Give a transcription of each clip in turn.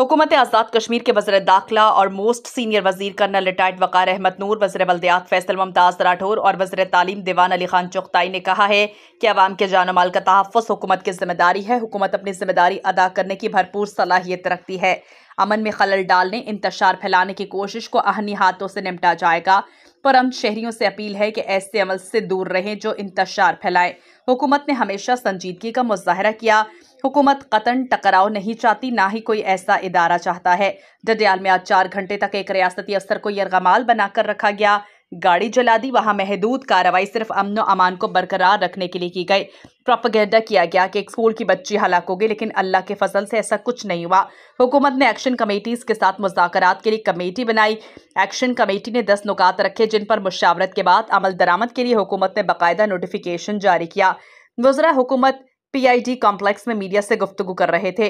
हुकूमत आज़ाद कश्मीर के वज़ीर दाखिला और मोस्ट सीनियर वज़ीर कर्नल रिटायर्ड वक़ार अहमद नूर, वज़ीर बल्दियात फैसल मुमताज़ राठौर और वज़ीर तालीम दीवान अली खान चुग़ताई ने कहा है कि अवाम के जान माल का तहफ़्फ़ुज़ हुकूमत की ज़िम्मेदारी है। हुकूमत अपनी ज़िम्मेदारी अदा करने की भरपूर सलाहियत रखती है। अमन में खलल डालने, इंतशार फैलाने की कोशिश को आहनी हाथों से निपटा जाएगा। पर हम शहरियों से अपील है कि ऐसे अमल से दूर रहें जो इंतशार फैलाए। हुकूमत ने हमेशा संजीदगी का मुज़ाहरा किया। हुकूमत कतन टकराव नहीं चाहती, ना ही कोई ऐसा इदारा चाहता है। डडियाल में आज 4 घंटे तक एक रियासती अफसर को यरगमाल बनाकर रखा गया। गाड़ी जला दी। वहां महदूद कार्रवाई सिर्फ अमन व अमान को बरकरार रखने के लिए की गई। प्रोपेगेंडा किया गया कि एक स्कूल की बच्ची हलाक हो गई, लेकिन अल्लाह के फजल से ऐसा कुछ नहीं हुआ। हुकूमत ने एक्शन कमेटीज के साथ मुज़ाकरात के लिए कमेटी बनाई। एक्शन कमेटी ने 10 नुकात रखे, जिन पर मुशावरत के बाद अमल दरामद के लिए हुकूमत ने बाकायदा नोटिफिकेशन जारी किया। वज़रा हुकूमत PID कॉम्प्लेक्स में मीडिया से गुफ्तगू कर रहे थे।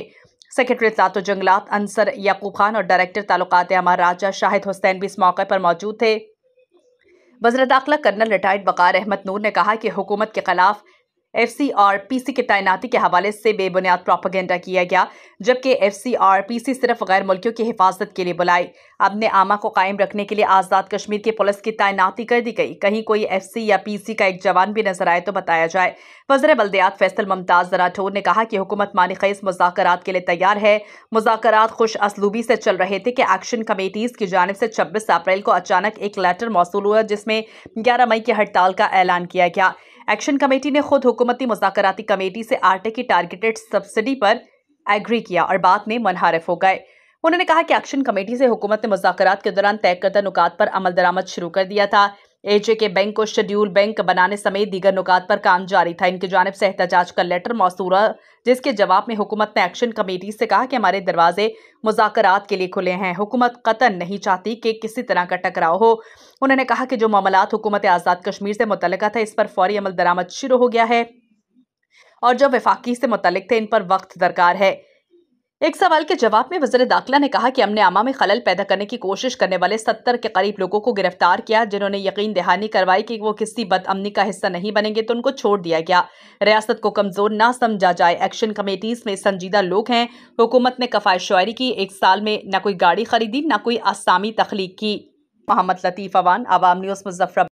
सेक्रेटरी इत्तलात व जंगलात अंसर याकूब खान और डायरेक्टर ताल्लुकात अमा राजा शाहिद हुसैन भी इस मौके पर मौजूद थे। वज़ीर दाखिला कर्नल रिटायर्ड वक़ार अहमद नूर ने कहा कि हुकूमत के खिलाफ FC और PC की तैनाती के हवाले से बेबुनियाद प्रोपेगेंडा किया गया, जबकि FC और PC सिर्फ गैर मुल्कियों की हिफाजत के लिए बुलाई। अमन आमा को कायम रखने के लिए आज़ाद कश्मीर की पुलिस की तैनाती कर दी गई। कहीं कोई FC या PC का एक जवान भी नजर आए तो बताया जाए। वज़ीर बल्दियात फैसल मुमताज़ राठौर ने कहा कि हुकूमत मानीखेज़ मुज़ाकरात के लिए तैयार है। मुज़ाकरात खुश असलूबी से चल रहे थे कि एक्शन कमेटीज़ की जानिब से 26 अप्रैल को अचानक एक लेटर मौसूल हुआ, जिसमें 11 मई की हड़ताल का ऐलान किया गया। एक्शन कमेटी ने खुद हुकूमती मुज़ाकराती कमेटी से आटे की टारगेटेड सब्सिडी पर एग्री किया और बाद में मुनहरफ हो गए। उन्होंने कहा कि एक्शन कमेटी से हुकूमत ने मुज़ाकरात के दौरान तय करदा नुकात पर अमल दरामद शुरू कर दिया था। AJ बैंक को शेड्यूल बैंक बनाने समेत दीगर नुकात पर काम जारी था। इनकी जानिब से एहतजाज का लेटर मौसूल हुआ, जिसके जवाब में हुकूमत ने एक्शन कमेटी से कहा कि हमारे दरवाजे मुज़ाकरात के लिए खुले हैं। हुकूमत कतन नहीं चाहती कि किसी तरह का टकराव हो। उन्होंने कहा कि जो मामलात हुकूमत आज़ाद कश्मीर से मुतल्लिका था, इस पर फौरी अमल दरामद शुरू हो गया है और जो वफाकी से मुतल्लिक थे, इन पर वक्त दरकार है। एक सवाल के जवाब में वज़ीर दाखिला ने कहा कि हमने आमा में खलल पैदा करने की कोशिश करने वाले 70 के करीब लोगों को गिरफ्तार किया, जिन्होंने यकीन दहानी करवाई कि वो किसी बदअमनी का हिस्सा नहीं बनेंगे, तो उनको छोड़ दिया गया। रियासत को कमजोर ना समझा जाए। एक्शन कमेटीज में संजीदा लोग हैं। हुकूमत ने कफ़ायत शुआरी की। 1 साल में न कोई गाड़ी खरीदी, न कोई असामी तख्लीक की। मोहम्मद लतीफ़ अवान, आवाम न्यूज़, मुज़फ्फराबाद।